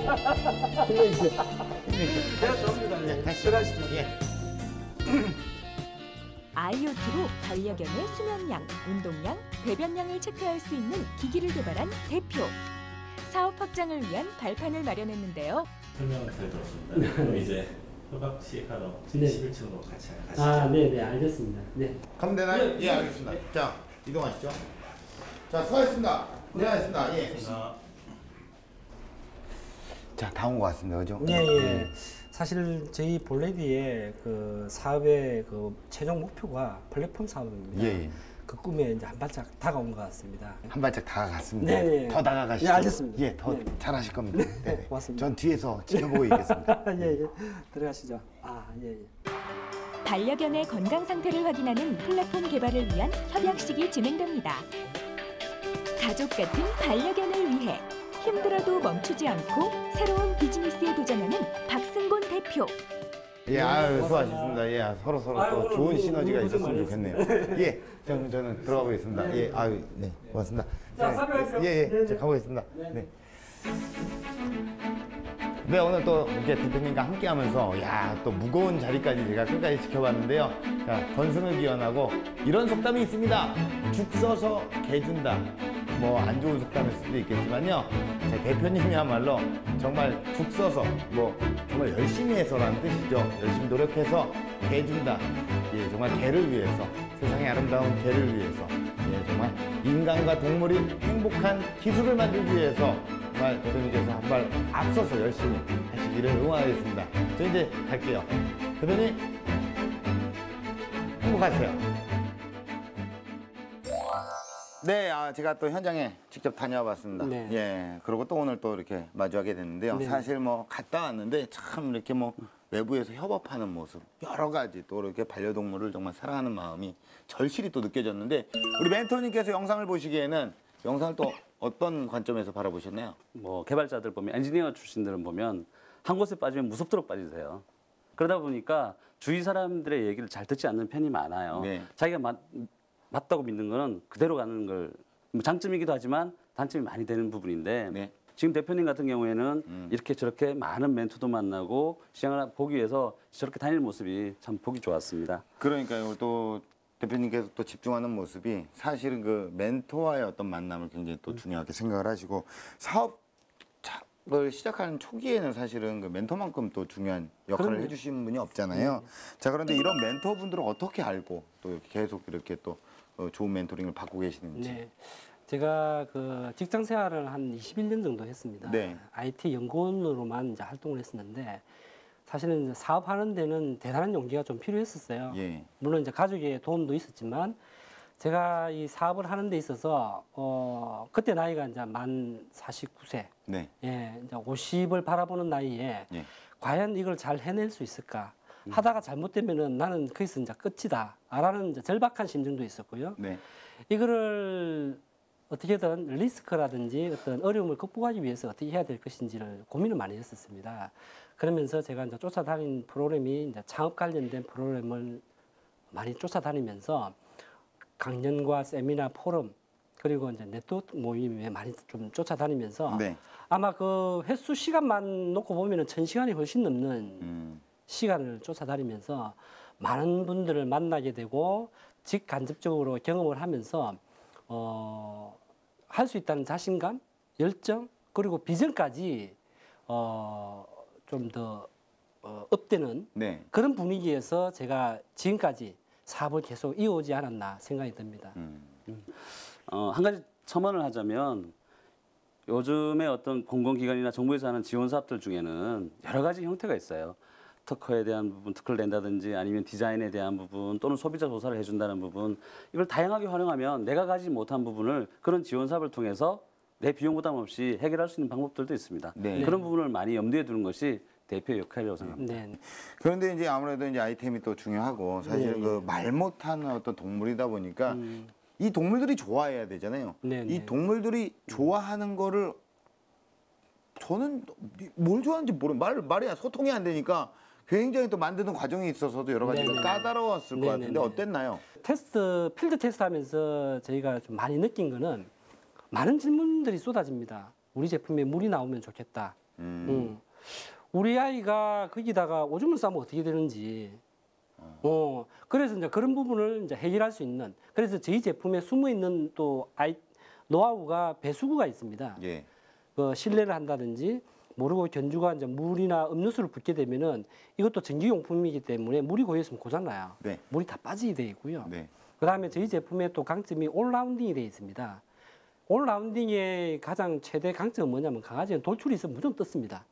D: 힘내주세요. 제가 좋습니다. 예, 다시 들어가시죠.
A: 예.
H: IoT로 반려견의 수면량, 운동량, 배변량을 체크할 수 있는 기기를 개발한 대표. 사업 확장을 위한 발판을 마련했는데요.
K: 설명을 잘 들었습니다. 그럼 이제 협약식 하러
D: 네.
K: 11층으로 같이 가시죠.
D: 아, 네네, 알겠습니다. 네.
A: 가면 되나요? 예, 알겠습니다. 자, 이동하시죠. 자, 수고하셨습니다. 고생하셨습니다. 예. 자, 다 온 것 같습니다. 그죠?
D: 예, 예. 사실 저희 볼레디의 그 사업의 그 최종 목표가 플랫폼 사업입니다.
A: 예, 예.
D: 그 꿈에 이제 한 발짝 다가온 것 같습니다.
A: 한 발짝 다가갔습니다.
D: 네네.
A: 더 다가가시죠.
D: 네, 알겠습니다.
A: 예, 더
D: 네.
A: 잘하실 겁니다. 네,
D: 고맙습니다.
A: 전 뒤에서 지켜보고 있겠습니다.
D: 예, 예. 들어가시죠. 아, 예, 예.
H: 반려견의 건강 상태를 확인하는 플랫폼 개발을 위한 협약식이 진행됩니다. 가족 같은 반려견을 위해 힘들어도 멈추지 않고 새로운 비즈니스에 도전하는 박승곤 대표.
A: 예, 아유, 수고하셨습니다. 예, 서로
D: 아유,
A: 또 좋은
D: 오늘
A: 시너지가
D: 고생
A: 있었으면
D: 많이
A: 좋겠네요. 예, 저는 들어가 보겠습니다. 예, 아유, 네, 고맙습니다.
D: 자, 사료하십시오.
A: 예, 예,
D: 네, 네.
A: 제가 가보겠습니다.
D: 네.
A: 네. 네, 오늘 또 이렇게 대표님과 함께 하면서, 야, 또 무거운 자리까지 제가 끝까지 지켜봤는데요. 자, 건승을 기원하고 이런 속담이 있습니다. 죽 써서 개 준다. 뭐 안 좋은 속담일 수도 있겠지만요. 제 대표님이야말로 정말 죽 써서 뭐 정말 열심히 해서라는 뜻이죠. 열심히 노력해서 개 준다. 예, 정말 개를 위해서, 세상의 아름다운 개를 위해서, 예, 정말 인간과 동물이 행복한 기술을 만들기 위해서 정말 대표님께서 한 발 앞서서 열심히 하시기를 응원하겠습니다. 저 이제 갈게요. 대표님, 행복하세요. 네, 제가 또 현장에 직접 다녀와 봤습니다.
D: 네.
A: 예, 그리고 또 오늘 또 이렇게 마주하게 됐는데요.
D: 네.
A: 사실 뭐 갔다 왔는데 참 이렇게 뭐 외부에서 협업하는 모습, 여러 가지 또 이렇게 반려동물을 정말 사랑하는 마음이 절실히 또 느껴졌는데 우리 멘토님께서 영상을 보시기에는 영상을 또 어떤 관점에서 바라보셨나요?
B: 뭐 개발자들 보면 엔지니어 출신들은 보면 한 곳에 빠지면 무섭도록 빠지세요. 그러다 보니까 주위 사람들의 얘기를 잘 듣지 않는 편이 많아요.
A: 네.
B: 자기가 맞다고 믿는 거는 그대로 가는 걸 뭐 장점이기도 하지만 단점이 많이 되는 부분인데
A: 네.
B: 지금 대표님 같은 경우에는 이렇게 저렇게 많은 멘토도 만나고 시장을 보기 위해서 저렇게 다니는 모습이 참 보기 좋았습니다.
A: 그러니까요. 또 대표님께서 또 집중하는 모습이 사실은 그 멘토와의 어떤 만남을 굉장히 또 중요하게 생각을 하시고 사업을 시작하는 초기에는 사실은 그 멘토만큼 또 중요한 역할을
D: 그럼요.
A: 해주신 분이 없잖아요. 자, 그런데 이런 멘토분들을 어떻게 알고 또 이렇게 계속 이렇게 또 좋은 멘토링을 받고 계시는지.
D: 네. 제가 그 직장 생활을 한 21년 정도 했습니다.
A: 네.
D: IT 연구원으로만 이제 활동을 했었는데 사실은 이제 사업하는 데는 대단한 용기가 좀 필요했었어요.
A: 예.
D: 물론 이제 가족의 도움도 있었지만 제가 이 사업을 하는 데 있어서 그때 나이가 이제 만 49세.
A: 네.
D: 예, 이제 50을 바라보는 나이에
A: 예.
D: 과연 이걸 잘 해낼 수 있을까? 하다가 잘못되면은 나는 거기서 이제 끝이다. 라는 이제 절박한 심정도 있었고요.
A: 네.
D: 이거를 어떻게든 리스크라든지 어떤 어려움을 극복하기 위해서 어떻게 해야 될 것인지를 고민을 많이 했었습니다. 그러면서 제가 이제 쫓아다닌 프로그램이 이제 창업 관련된 프로그램을 많이 쫓아다니면서 강연과 세미나, 포럼 그리고 이제 네트워크 모임에 많이 좀 쫓아다니면서
A: 네.
D: 아마 그 횟수 시간만 놓고 보면은 1000시간이 훨씬 넘는 시간을 쫓아다니면서 많은 분들을 만나게 되고 직간접적으로 경험을 하면서 할 수 있다는 자신감, 열정 그리고 비전까지 좀 더 업되는
A: 네.
D: 그런 분위기에서 제가 지금까지 사업을 계속 이어오지 않았나 생각이 듭니다.
B: 한 가지 첨언을 하자면 요즘에 어떤 공공기관이나 정부에서 하는 지원 사업들 중에는 여러 가지 형태가 있어요. 특허에 대한 부분, 특허를 낸다든지 아니면 디자인에 대한 부분 또는 소비자 조사를 해준다는 부분 이걸 다양하게 활용하면 내가 가지 못한 부분을 그런 지원 사업을 통해서 내 비용 부담 없이 해결할 수 있는 방법들도 있습니다.
A: 네.
B: 그런 부분을 많이 염두에 두는 것이 대표의 역할이라고 생각합니다.
D: 네.
A: 그런데 이제 아무래도 이제 아이템이 또 중요하고 사실은
D: 예, 예.
A: 그 말 못하는 어떤 동물이다 보니까 이 동물들이 좋아해야 되잖아요.
D: 네네.
A: 이 동물들이 좋아하는 거를 저는 뭘 좋아하는지 말이 소통이 안 되니까 굉장히 또 만드는 과정에 있어서도 여러 가지가
D: 네네.
A: 까다로웠을 것 같은데
D: 네네네.
A: 어땠나요?
D: 필드 테스트 하면서 저희가 좀 많이 느낀 거는 많은 질문들이 쏟아집니다. 우리 제품에 물이 나오면 좋겠다. 우리 아이가 거기다가 오줌을 싸면 어떻게 되는지. 그래서 이제 그런 부분을 이제 해결할 수 있는. 그래서 저희 제품에 숨어 있는 또 노하우가 배수구가 있습니다.
A: 예.
D: 실내를 한다든지 모르고 견주가 이제 물이나 음료수를 붓게 되면은 이것도 전기용품이기 때문에 물이 고여있으면 고장나요.
A: 네.
D: 물이 다 빠지게 되어 있고요.
A: 네.
D: 그다음에 저희 제품의 또 강점이 올라운딩이 되어 있습니다. 올라운딩의 가장 최대 강점은 뭐냐면 강아지는 돌출이 있으면 무조건 떴습니다.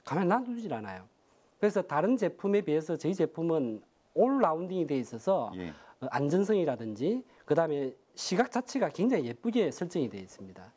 D: 가만히 놔두질 않아요. 그래서 다른 제품에 비해서 저희 제품은 올라운딩이 되어 있어서
A: 예.
D: 안전성이라든지 그다음에 시각 자체가 굉장히 예쁘게 설정이 되어 있습니다.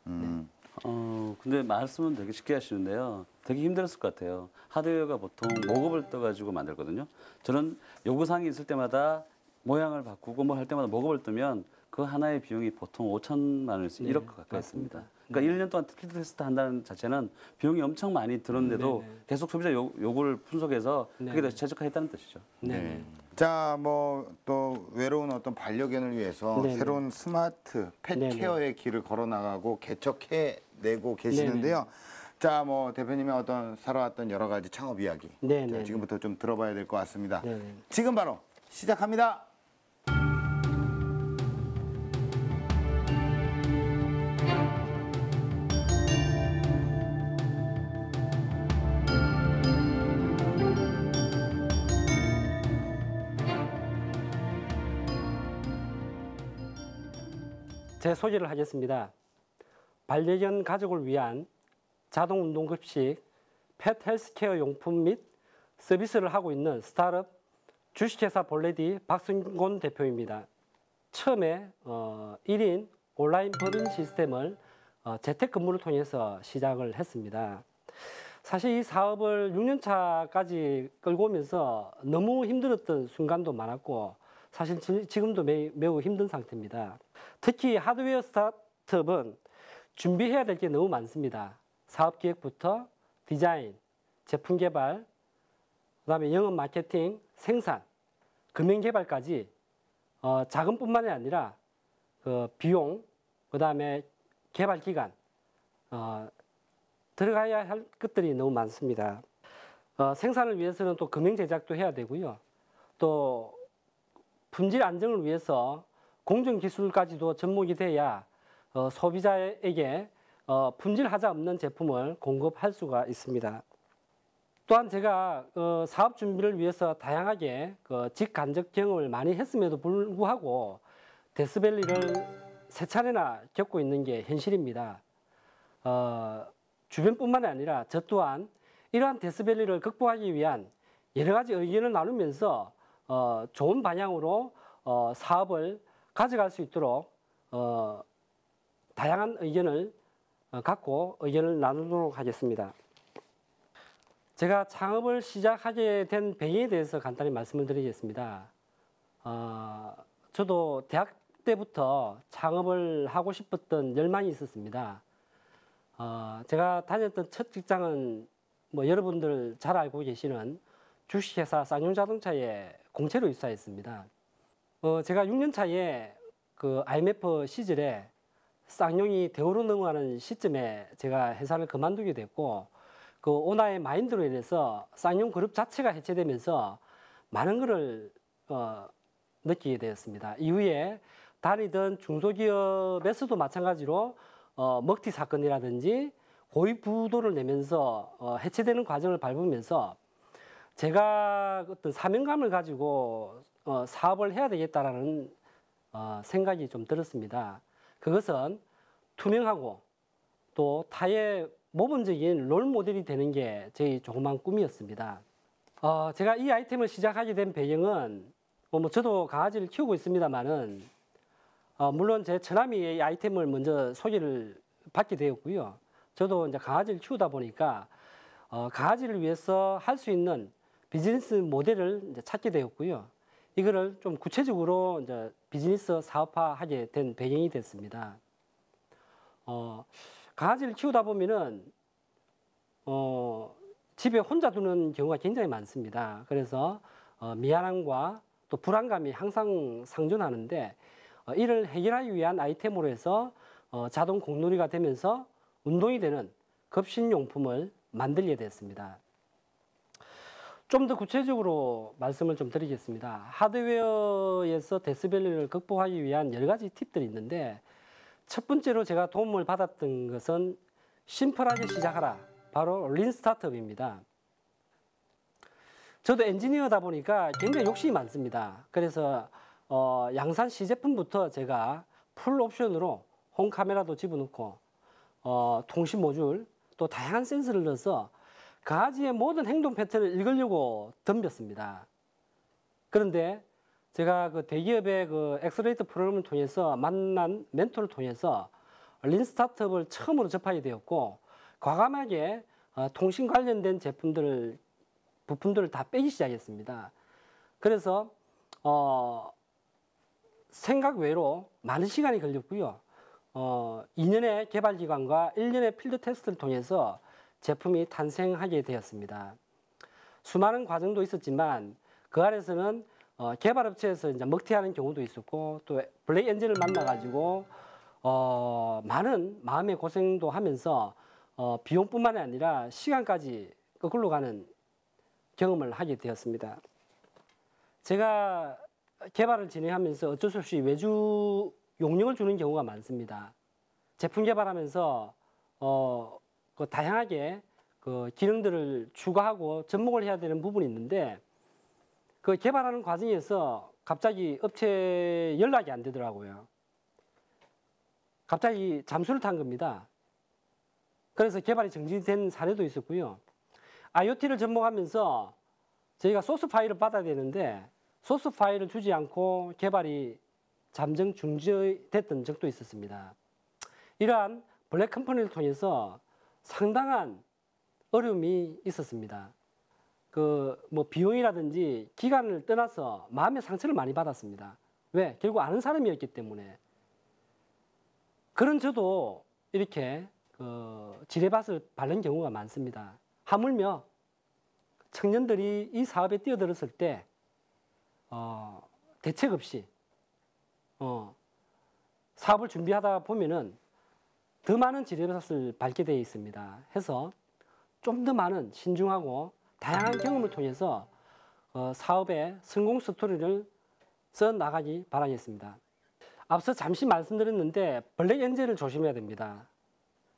B: 근데 말씀은 되게 쉽게 하시는데요. 되게 힘들었을 것 같아요. 하드웨어가 보통 목업을 떠가지고 만들거든요. 저는 요구사항이 있을 때마다 모양을 바꾸고 뭐 할 때마다 목업을 뜨면 그 하나의 비용이 보통 5천만 원에서 1억 가까이 했습니다. 그러니까 1년 동안 필드 테스트 한다는 자체는 비용이 엄청 많이 들었는데도 계속 소비자 요구를 분석해서 그게 더 최적화했다는 뜻이죠.
A: 네. 자, 뭐 또 외로운 어떤 반려견을 위해서 새로운 스마트 펫케어의 길을 걸어 나가고 개척해내고 계시는데요. 자, 뭐 대표님의 어떤 살아왔던 여러 가지 창업 이야기. 자, 지금부터 좀 들어봐야 될 것 같습니다. 지금 바로 시작합니다.
D: 제 소개를 하겠습니다. 반려견 가족을 위한 자동 운동급식, 펫 헬스케어 용품 및 서비스를 하고 있는 스타트업 주식회사 볼레디 박승곤 대표입니다. 처음에 1인 온라인 법인 시스템을 재택근무를 통해서 시작을 했습니다. 사실 이 사업을 6년 차까지 끌고 오면서 너무 힘들었던 순간도 많았고 사실 지금도 매우 힘든 상태입니다. 특히 하드웨어 스타트업은 준비해야 될 게 너무 많습니다. 사업 기획부터 디자인, 제품 개발, 그다음에 영업 마케팅, 생산, 금융 개발까지 자금뿐만이 아니라 비용, 그다음에 개발 기간 들어가야 할 것들이 너무 많습니다. 생산을 위해서는 또 금융 제작도 해야 되고요. 또 품질 안정을 위해서 공정 기술까지도 접목이 돼야 소비자에게 품질 하자 없는 제품을 공급할 수가 있습니다. 또한 제가 사업 준비를 위해서 다양하게 직간접 경험을 많이 했음에도 불구하고 데스밸리를 3차례나 겪고 있는 게 현실입니다. 주변뿐만 아니라 저 또한 이러한 데스밸리를 극복하기 위한 여러 가지 의견을 나누면서 좋은 방향으로 사업을 가져갈 수 있도록 다양한 의견을 갖고 의견을 나누도록 하겠습니다. 제가 창업을 시작하게 된 배경에 대해서 간단히 말씀을 드리겠습니다. 저도 대학 때부터 창업을 하고 싶었던 열망이 있었습니다. 제가 다녔던 첫 직장은 뭐 여러분들 잘 알고 계시는 주식회사 쌍용자동차에 공채로 입사했습니다. 제가 6년 차에 그 IMF 시절에 쌍용이 대우로 넘어가는 시점에 제가 회사를 그만두게 됐고 그 오너의 마인드로 인해서 쌍용 그룹 자체가 해체되면서 많은 것을 느끼게 되었습니다. 이후에 다니던 중소기업에서도 마찬가지로 먹튀 사건이라든지 고위 부도를 내면서 해체되는 과정을 밟으면서 제가 어떤 사명감을 가지고 사업을 해야 되겠다라는 생각이 좀 들었습니다. 그것은 투명하고 또 타의 모범적인 롤 모델이 되는 게 저희 조그만 꿈이었습니다. 제가 이 아이템을 시작하게 된 배경은 뭐 저도 강아지를 키우고 있습니다만은 물론 제 처남이 이 아이템을 먼저 소개를 받게 되었고요. 저도 이제 강아지를 키우다 보니까 강아지를 위해서 할 수 있는 비즈니스 모델을 이제 찾게 되었고요. 이거를 좀 구체적으로 이제 비즈니스 사업화하게 된 배경이 됐습니다. 강아지를 키우다 보면은 집에 혼자 두는 경우가 굉장히 많습니다. 그래서 미안함과 또 불안감이 항상 상존하는데 이를 해결하기 위한 아이템으로 해서 자동 공놀이가 되면서 운동이 되는 급식용품을 만들게 됐습니다. 좀 더 구체적으로 말씀을 좀 드리겠습니다. 하드웨어에서 데스밸리를 극복하기 위한 여러 가지 팁들이 있는데 첫 번째로 제가 도움을 받았던 것은 심플하게 시작하라. 바로 린 스타트업입니다. 저도 엔지니어다 보니까 굉장히 욕심이 많습니다. 그래서 양산 시제품부터 제가 풀 옵션으로 홈 카메라도 집어넣고 통신 모듈 또 다양한 센서를 넣어서 강아지의 모든 행동 패턴을 읽으려고 덤볐습니다. 그런데 제가 그 대기업의 그 엑셀레이터 프로그램을 통해서 만난 멘토를 통해서 린 스타트업을 처음으로 접하게 되었고 과감하게 통신 관련된 부품들을 다 빼기 시작했습니다. 그래서 생각 외로 많은 시간이 걸렸고요. 2년의 개발 기간과 1년의 필드 테스트를 통해서 제품이 탄생하게 되었습니다. 수많은 과정도 있었지만 그 안에서는 개발업체에서 이제 먹튀하는 경우도 있었고 또 블랙 엔진을 만나가지고 많은 마음의 고생도 하면서 비용뿐만이 아니라 시간까지 거꾸로 가는 경험을 하게 되었습니다. 제가 개발을 진행하면서 어쩔 수 없이 외주 용역을 주는 경우가 많습니다. 제품 개발하면서 다양하게 그 기능들을 추가하고 접목을 해야 되는 부분이 있는데 그 개발하는 과정에서 갑자기 업체 연락이 안 되더라고요. 갑자기 잠수를 탄 겁니다. 그래서 개발이 정지된 사례도 있었고요. IoT를 접목하면서 저희가 소스 파일을 받아야 되는데 소스 파일을 주지 않고 개발이 잠정 중지됐던 적도 있었습니다. 이러한 블랙 컴퍼니를 통해서 상당한 어려움이 있었습니다. 뭐 비용이라든지 기간을 떠나서 마음의 상처를 많이 받았습니다. 왜? 결국 아는 사람이었기 때문에. 그런 저도 이렇게 지뢰밭을 밟는 경우가 많습니다. 하물며 청년들이 이 사업에 뛰어들었을 때 대책 없이 사업을 준비하다 보면은 더 많은 지뢰밭을 밟게 되어 있습니다. 해서 좀 더 많은 신중하고 다양한 경험을 통해서 사업의 성공 스토리를 써 나가기 바라겠습니다. 앞서 잠시 말씀드렸는데 블랙 엔젤을 조심해야 됩니다.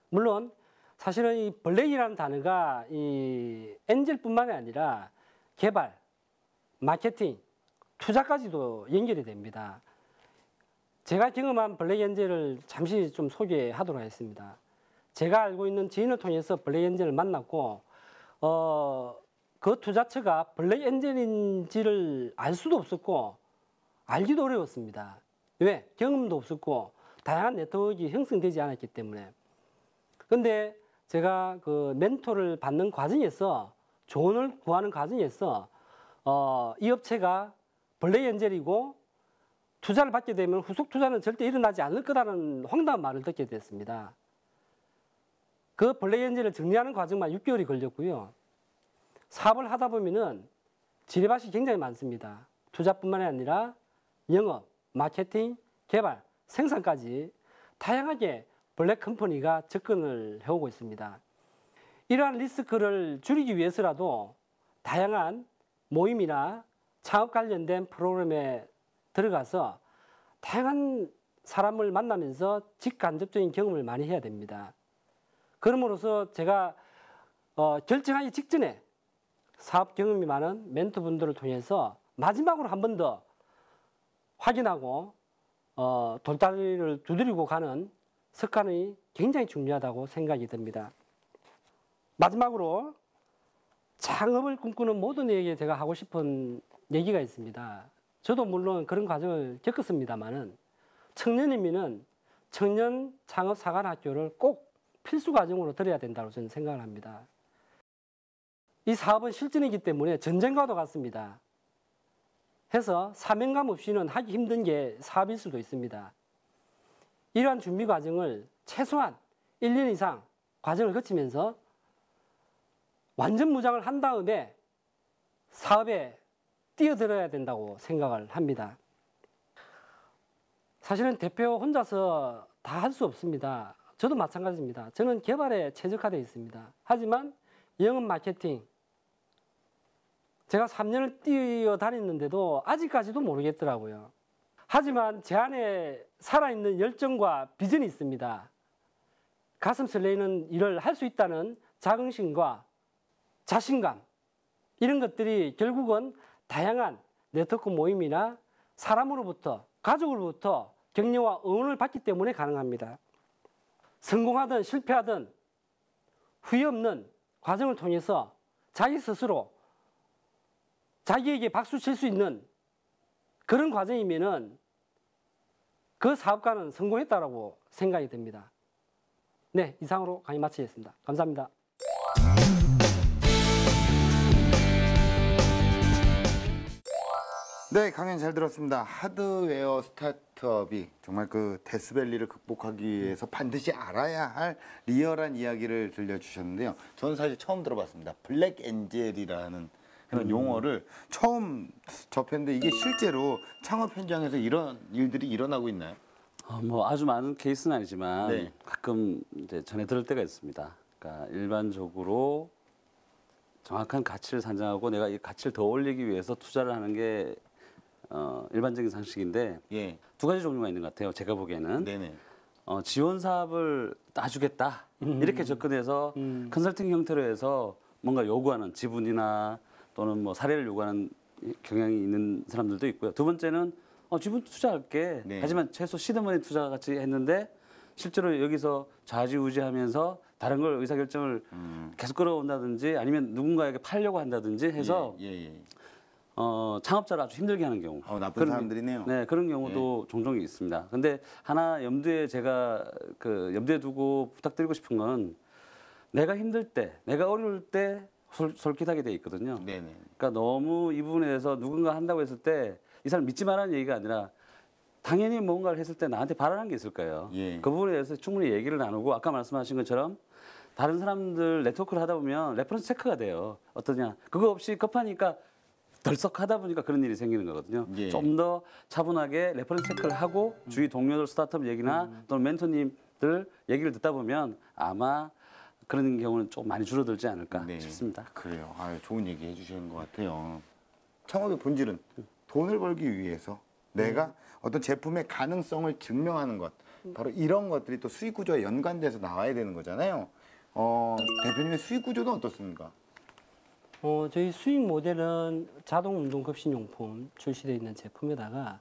D: 물론 사실은 이 블랙이라는 단어가 이 엔젤뿐만이 아니라 개발, 마케팅, 투자까지도 연결이 됩니다. 제가 경험한 블랙 엔젤을 잠시 좀 소개하도록 하겠습니다. 제가 알고 있는 지인을 통해서 블랙 엔젤을 만났고 그 투자처가 블랙 엔젤인지를 알 수도 없었고 알기도 어려웠습니다. 왜? 경험도 없었고 다양한 네트워크가 형성되지 않았기 때문에. 근데 제가 그 멘토를 받는 과정에서 조언을 구하는 과정에서 이 업체가 블랙 엔젤이고 투자를 받게 되면 후속 투자는 절대 일어나지 않을 거라는 황당한 말을 듣게 됐습니다. 그 블랙 엔젤을 정리하는 과정만 6개월이 걸렸고요. 사업을 하다 보면은 지뢰밭이 굉장히 많습니다. 투자뿐만이 아니라 영업, 마케팅, 개발, 생산까지 다양하게 블랙 컴퍼니가 접근을 해오고 있습니다. 이러한 리스크를 줄이기 위해서라도 다양한 모임이나 창업 관련된 프로그램에 들어가서 다양한 사람을 만나면서 직간접적인 경험을 많이 해야 됩니다. 그럼으로써 제가 결정하기 직전에 사업 경험이 많은 멘토분들을 통해서 마지막으로 한 번 더 확인하고 돌다리를 두드리고 가는 습관이 굉장히 중요하다고 생각이 듭니다. 마지막으로 창업을 꿈꾸는 모든 이에게 제가 하고 싶은 얘기가 있습니다. 저도 물론 그런 과정을 겪었습니다만은 청년이면은 청년 창업 사관학교를 꼭 필수 과정으로 들어야 된다고 저는 생각을 합니다. 이 사업은 실전이기 때문에 전쟁과도 같습니다. 해서 사명감 없이는 하기 힘든 게 사업일 수도 있습니다. 이러한 준비 과정을 최소한 1년 이상 과정을 거치면서 완전 무장을 한 다음에 사업에 뛰어들어야 된다고 생각을 합니다. 사실은 대표 혼자서 다 할 수 없습니다. 저도 마찬가지입니다. 저는 개발에 최적화되어 있습니다. 하지만 영업 마케팅, 제가 3년을 뛰어다녔는데도 아직까지도 모르겠더라고요. 하지만 제 안에 살아있는 열정과 비전이 있습니다. 가슴 설레이는 일을 할 수 있다는 자긍심과 자신감, 이런 것들이 결국은 다양한 네트워크 모임이나 사람으로부터, 가족으로부터 격려와 응원을 받기 때문에 가능합니다. 성공하든 실패하든 후회 없는 과정을 통해서 자기 스스로 자기에게 박수 칠 수 있는 그런 과정이면은 그 사업가는 성공했다라고 생각이 듭니다. 네, 이상으로 강의 마치겠습니다. 감사합니다.
A: 네, 강연 잘 들었습니다. 하드웨어 스타트업이 정말 그 데스밸리를 극복하기 위해서 반드시 알아야 할 리얼한 이야기를 들려주셨는데요. 저는 사실 처음 들어봤습니다. 블랙 엔젤이라는 그런 용어를 처음 접했는데 이게 실제로 창업 현장에서 이런 일들이 일어나고 있나요?
B: 뭐 아주 많은 케이스는 아니지만
A: 네.
B: 가끔 이제 전해 들을 때가 있습니다. 그러니까 일반적으로 정확한 가치를 산정하고 내가 이 가치를 더 올리기 위해서 투자를 하는 게 일반적인 상식인데
A: 예.
B: 두 가지 종류가 있는 것 같아요. 제가 보기에는
A: 네네.
B: 지원 사업을 따주겠다 이렇게 접근해서 컨설팅 형태로 해서 뭔가 요구하는 지분이나 또는 뭐 사례를 요구하는 경향이 있는 사람들도 있고요. 두 번째는 지분 투자할게.
A: 네.
B: 하지만 최소 시드머니 투자 같이 했는데 실제로 여기서 좌지우지하면서 다른 걸 의사결정을 계속 끌어온다든지 아니면 누군가에게 팔려고 한다든지 해서
A: 예.
B: 창업자를 아주 힘들게 하는 경우.
A: 나쁜 사람들이네요.
B: 네, 그런 경우도 종종 있습니다. 근데 하나 염두에 제가 염두에 두고 부탁드리고 싶은 건 내가 힘들 때, 내가 어려울 때 솔깃하게 돼 있거든요.
A: 네네.
B: 그러니까 너무 이 부분에 대해서 누군가 한다고 했을 때 이 사람 믿지 말라는 얘기가 아니라 당연히 뭔가를 했을 때 나한테 바라는 게 있을 거예요.
A: 예.
B: 그 부분에 대해서 충분히 얘기를 나누고 아까 말씀하신 것처럼 다른 사람들 네트워크를 하다 보면 레퍼런스 체크가 돼요. 어떠냐. 그거 없이 급하니까 덜썩 하다 보니까 그런 일이 생기는 거거든요.
A: 예.
B: 좀 더 차분하게 레퍼런스 체크를 하고 주위 동료들 스타트업 얘기나 또는 멘토님들 얘기를 듣다 보면 아마 그런 경우는 좀 많이 줄어들지 않을까 싶습니다.
A: 그래요. 좋은 얘기 해주시는 것 같아요. 창업의 본질은 돈을 벌기 위해서 내가 어떤 제품의 가능성을 증명하는 것, 바로 이런 것들이 또 수익 구조에 연관돼서 나와야 되는 거잖아요. 대표님의 수익 구조는 어떻습니까?
D: 저희 수익 모델은 자동 운동 급식용품 출시되어 있는 제품에다가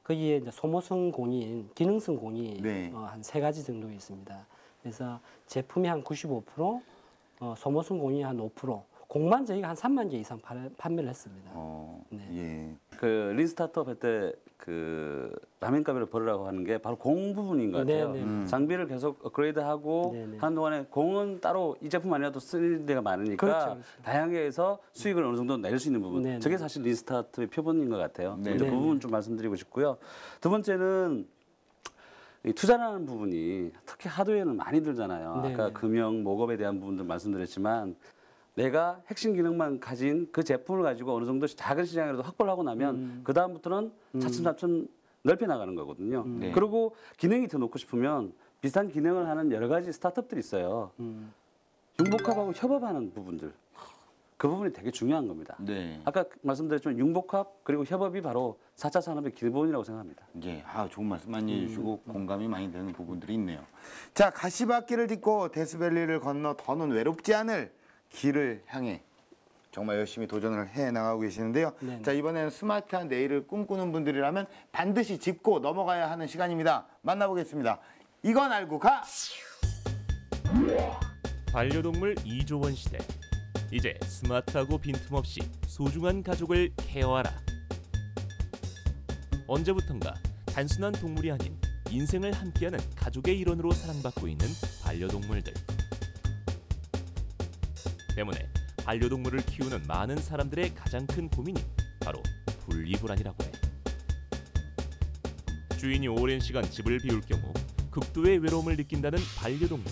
D: 거기에 이제 소모성 공인, 기능성 공이
A: 네.
D: 한 3가지 정도 있습니다. 그래서 제품이 한 95%, 소모성 공이 한 5%, 공만 저희가 한 3만 개 이상 판매를 했습니다. 네.
A: 예.
B: 그 린 스타트업 할 때 라면 가게를 벌으라고 하는 게 바로 공 부분인 것 같아요. 장비를 계속 업그레이드하고 한동안에 공은 따로 이 제품 아니라도 쓸 데가 많으니까
D: 그렇죠.
B: 다양하게 해서 수익을 어느 정도 낼 수 있는 부분.
D: 네네.
B: 저게 사실 린 스타트업의 표본인 것 같아요.
A: 네네.
B: 먼저 그 부분 좀 말씀드리고 싶고요. 두 번째는 이 투자라는 부분이 특히 하드웨어는 많이 들잖아요.
D: 네네.
B: 아까 금융, 목업에 대한 부분들 말씀드렸지만 내가 핵심 기능만 가진 그 제품을 가지고 어느 정도 작은 시장이라도 확보를 하고 나면 그 다음부터는 차츰차츰 넓혀 나가는 거거든요.
A: 네.
B: 그리고 기능이 더 놓고 싶으면 비슷한 기능을 하는 여러 가지 스타트업들이 있어요. 융복합하고 협업하는 부분들. 그 부분이 되게 중요한 겁니다.
A: 네.
B: 아까 말씀드렸지만 융복합 그리고 협업이 바로 4차 산업의 기본이라고 생각합니다.
A: 예, 좋은 말씀 많이 해주시고 공감이 많이 되는 부분들이 있네요. 자, 가시밭길을 딛고 데스밸리를 건너 더는 외롭지 않을 길을 향해 정말 열심히 도전을 해 나가고 계시는데요.
D: 네네.
A: 자, 이번에는 스마트한 내일을 꿈꾸는 분들이라면 반드시 짚고 넘어가야 하는 시간입니다. 만나보겠습니다. 이건 알고 가!
C: 반려동물 2조 원 시대. 이제 스마트하고 빈틈없이 소중한 가족을 케어하라. 언제부턴가 단순한 동물이 아닌 인생을 함께하는 가족의 일원으로 사랑받고 있는 반려동물들. 때문에 반려동물을 키우는 많은 사람들의 가장 큰 고민이 바로 분리불안이라고 해. 주인이 오랜 시간 집을 비울 경우 극도의 외로움을 느낀다는 반려동물.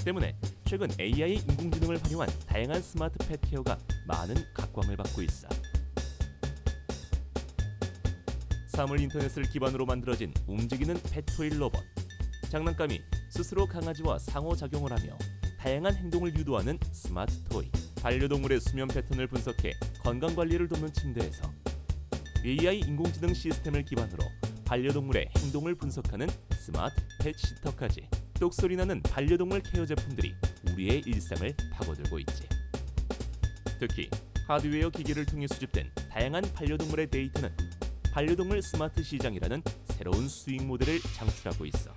C: 때문에 최근 AI 인공지능을 활용한 다양한 스마트 펫 케어가 많은 각광을 받고 있어. 사물 인터넷을 기반으로 만들어진 움직이는 펫토이 로봇. 장난감이 스스로 강아지와 상호작용을 하며 다양한 행동을 유도하는 스마트 토이. 반려동물의 수면 패턴을 분석해 건강관리를 돕는 침대에서 AI 인공지능 시스템을 기반으로 반려동물의 행동을 분석하는 스마트 펫 시터까지 똑소리 나는 반려동물 케어 제품들이 우리의 일상을 파고들고 있지. 특히 하드웨어 기기를 통해 수집된 다양한 반려동물의 데이터는 반려동물 스마트 시장이라는 새로운 수익 모델을 창출하고 있어.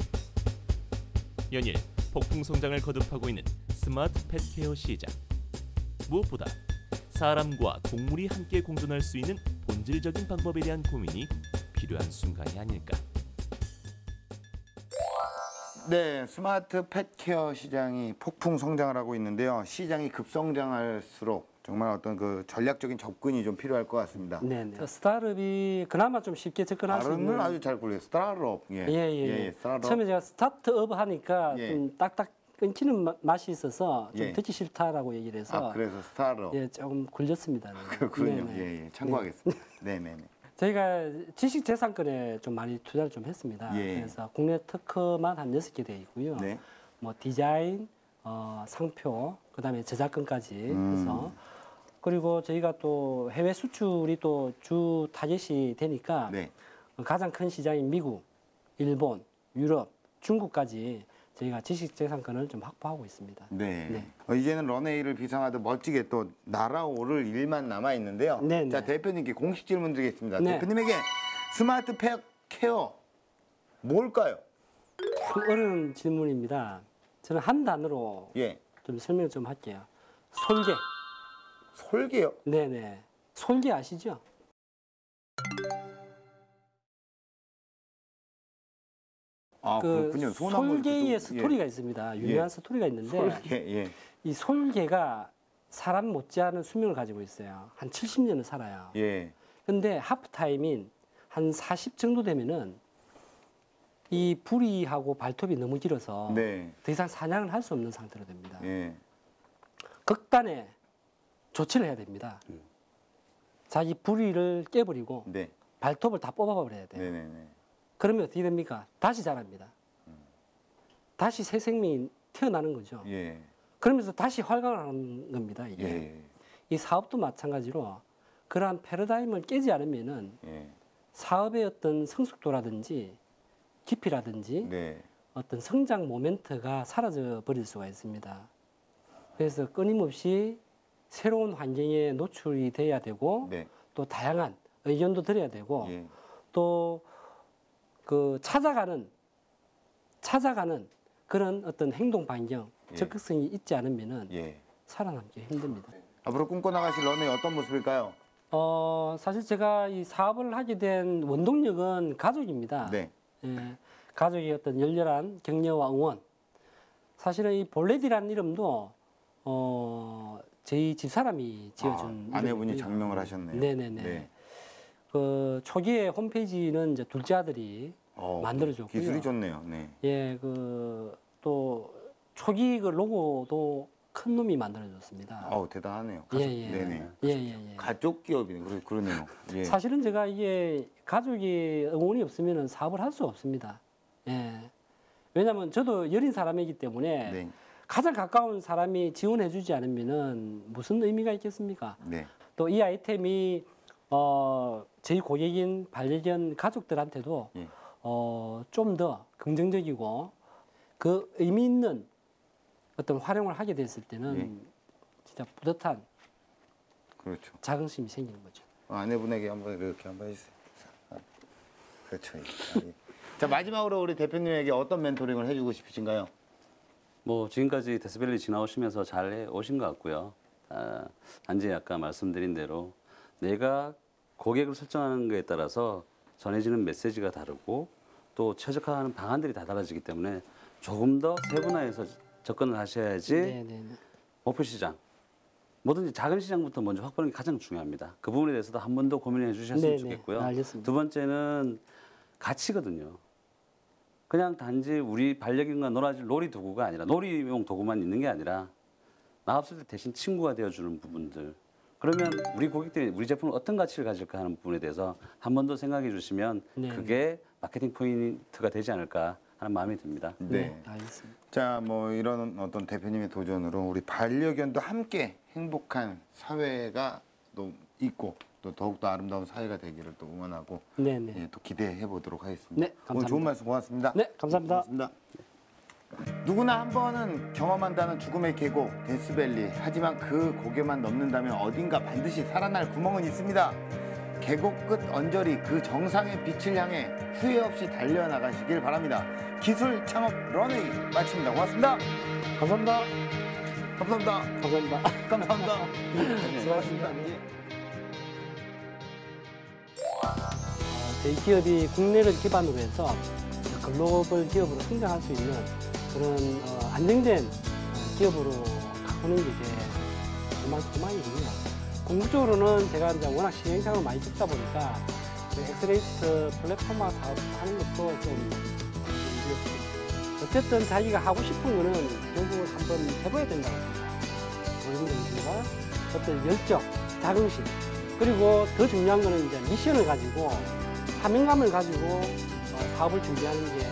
C: 연일 폭풍 성장을 거듭하고 있는 스마트 펫 케어 시장. 무엇보다 사람과 동물이 함께 공존할 수 있는 본질적인 방법에 대한 고민이 필요한 순간이 아닐까.
A: 네, 스마트 펫케어 시장이 폭풍 성장을 하고 있는데요. 시장이 급성장할수록 정말 어떤 그 전략적인 접근이 좀 필요할 것 같습니다.
D: 네, 스타트업이 그나마 좀 쉽게 접근할 수 있는.
A: 발음을 아주 잘 굴려요. 스타트업. 스타트업.
D: 처음에 제가 스타트업 하니까
A: 예.
D: 좀 딱딱 끊기는 맛이 있어서 좀
A: 예.
D: 듣기 싫다라고 얘기를 해서.
A: 그래서 스타트업.
D: 예, 조금 굴렸습니다. 네.
A: 그렇군요.
D: 네네.
A: 예, 참고하겠습니다. 네네네.
D: 저희가 지식재산권에 좀 많이 투자를 좀 했습니다.
A: 예.
D: 그래서 국내 특허만 한 6개 돼 있고요.
A: 네.
D: 뭐 디자인, 상표, 그다음에 저작권까지 해서 그리고 저희가 또 해외 수출이 또 주 타겟이 되니까
A: 네.
D: 가장 큰 시장인 미국, 일본, 유럽, 중국까지 저희가 지식재산권을 좀 확보하고 있습니다.
A: 네. 이제는 런웨이를 비상하듯 멋지게 또 날아오를 일만 남아 있는데요.
D: 네,
A: 자,
D: 네.
A: 대표님께 공식 질문 드리겠습니다.
D: 네.
A: 대표님에게 스마트 펫 케어 뭘까요?
D: 참 어려운 질문입니다. 저는 한 단어로
A: 예.
D: 좀 설명을 좀 할게요. 솔개.
A: 솔개요?
D: 네네. 솔개 아시죠?
A: 그렇군요.
D: 솔개의 스토리가 있습니다. 유명한
A: 예.
D: 스토리가 있는데
A: 솔개, 예.
D: 이 솔개가 사람 못지않은 수명을 가지고 있어요. 한 70년을 살아요.
A: 예.
D: 근데 하프타임인 한 40 정도 되면은 이 부리하고 발톱이 너무 길어서
A: 네.
D: 더 이상 사냥을 할 수 없는 상태로 됩니다.
A: 예.
D: 극단의 조치를 해야 됩니다. 자기 부리를 깨버리고
A: 네.
D: 발톱을 다 뽑아버려야 돼요.
A: 네네네.
D: 그러면 어떻게 됩니까? 다시 자랍니다. 다시 새 생명이 태어나는 거죠.
A: 예.
D: 그러면서 다시 활강하는 겁니다. 이게.
A: 예.
D: 이 사업도 마찬가지로 그러한 패러다임을 깨지 않으면은
A: 예.
D: 사업의 어떤 성숙도라든지 깊이라든지
A: 네.
D: 어떤 성장 모멘트가 사라져 버릴 수가 있습니다. 그래서 끊임없이 새로운 환경에 노출이 돼야 되고
A: 네.
D: 또 다양한 의견도 들어야 되고
A: 예.
D: 또 그 찾아가는 그런 어떤 행동 반경,
A: 예.
D: 적극성이 있지 않으면은
A: 예.
D: 살아남기 힘듭니다.
A: 앞으로 꿈꿔나가실 런웨이 어떤 모습일까요?
D: 사실 제가 이 사업을 하게 된 원동력은 가족입니다.
A: 네.
D: 예, 가족의 어떤 열렬한 격려와 응원. 사실은 이 볼레디라는 이름도 저희 집사람이 지어준
A: 아내분이
D: 이름이고요.
A: 장명을 하셨네요.
D: 네네네.
A: 네.
D: 그 초기에 홈페이지는 이제 둘째 아들이 만들어줬고요.
A: 기술이 좋네요. 네.
D: 예, 또 초기 그 로고도 큰 놈이 만들어줬습니다.
A: 대단하네요.
D: 예.
A: 네네.
D: 예.
A: 가족 기업이네. 그러네요. 예.
D: 사실은 제가 이게 가족의 응원이 없으면 사업을 할 수가 없습니다. 예. 왜냐하면 저도 여린 사람이기 때문에
A: 네.
D: 가장 가까운 사람이 지원해주지 않으면은 무슨 의미가 있겠습니까?
A: 네.
D: 또 이 아이템이 저희 고객인 반려견 가족들한테도
A: 예.
D: 좀 더 긍정적이고 그 의미 있는 어떤 활용을 하게 됐을 때는
A: 예.
D: 진짜 뿌듯한
A: 그렇죠.
D: 자긍심이 생기는 거죠.
A: 아내분에게 한번 이렇게 한번 해주세요. 그렇죠. 예. 자, 마지막으로 우리 대표님에게 어떤 멘토링을 해주고 싶으신가요?
B: 뭐 지금까지 데스밸리 지나오시면서 잘 오신 것 같고요. 단지 아까 말씀드린 대로 내가 고객을 설정하는 것에 따라서 전해지는 메시지가 다르고 또 최적화하는 방안들이 다 달라지기 때문에 조금 더 세분화해서 접근을 하셔야지
D: 네네.
B: 목표 시장 뭐든지 작은 시장부터 먼저 확보하는 게 가장 중요합니다. 그 부분에 대해서도 한 번 더 고민해 주셨으면
D: 네네,
B: 좋겠고요.
D: 알겠습니다.
B: 두 번째는 가치거든요. 그냥 단지 우리 반려견과 놀아줄 놀이 도구가 아니라 놀이용 도구만 있는 게 아니라 나 없을 때 대신 친구가 되어주는 부분들. 그러면 우리 고객들이 우리 제품은 어떤 가치를 가질까 하는 부분에 대해서 한 번 더 생각해 주시면
D: 네.
B: 그게 마케팅 포인트가 되지 않을까 하는 마음이 듭니다.
A: 네.
D: 알겠습니다.
A: 자, 뭐 이런 어떤 대표님의 도전으로 우리 반려견도 함께 행복한 사회가 또 있고 또 더욱더 아름다운 사회가 되기를 또 응원하고
D: 네네.
A: 예, 또 기대해 보도록 하겠습니다.
D: 네, 감사합니다.
A: 오늘 좋은 말씀 고맙습니다.
D: 네, 감사합니다.
A: 고맙습니다. 누구나 한 번은 경험한다는 죽음의 계곡 데스밸리. 하지만 그 고개만 넘는다면 어딘가 반드시 살아날 구멍은 있습니다. 계곡 끝 언저리 그 정상의 빛을 향해 후회 없이 달려나가시길 바랍니다. 기술 창업 런웨이 마칩니다. 고맙습니다.
D: 감사합니다.
A: 감사합니다.
D: 감사합니다.
A: 감사합니다.
D: 수고하셨습니다.
A: 예.
D: 저희 기업이 국내를 기반으로 해서 글로벌 기업으로 성장할 수 있는 그런 안정된 기업으로 가꾸는 게 제 소망이고요. 궁극적으로는 제가 이제 워낙 시행착오를 많이 겪다 보니까 엑스레이트 플랫폼화 사업 하는 것도 좀 어쨌든 자기가 하고 싶은 거는 결국은 한번 해봐야 된다고 생각합니다. 그런 정신과 어떤 열정, 자긍심, 그리고 더 중요한 거는 이제 미션을 가지고 사명감을 가지고 사업을 준비하는 게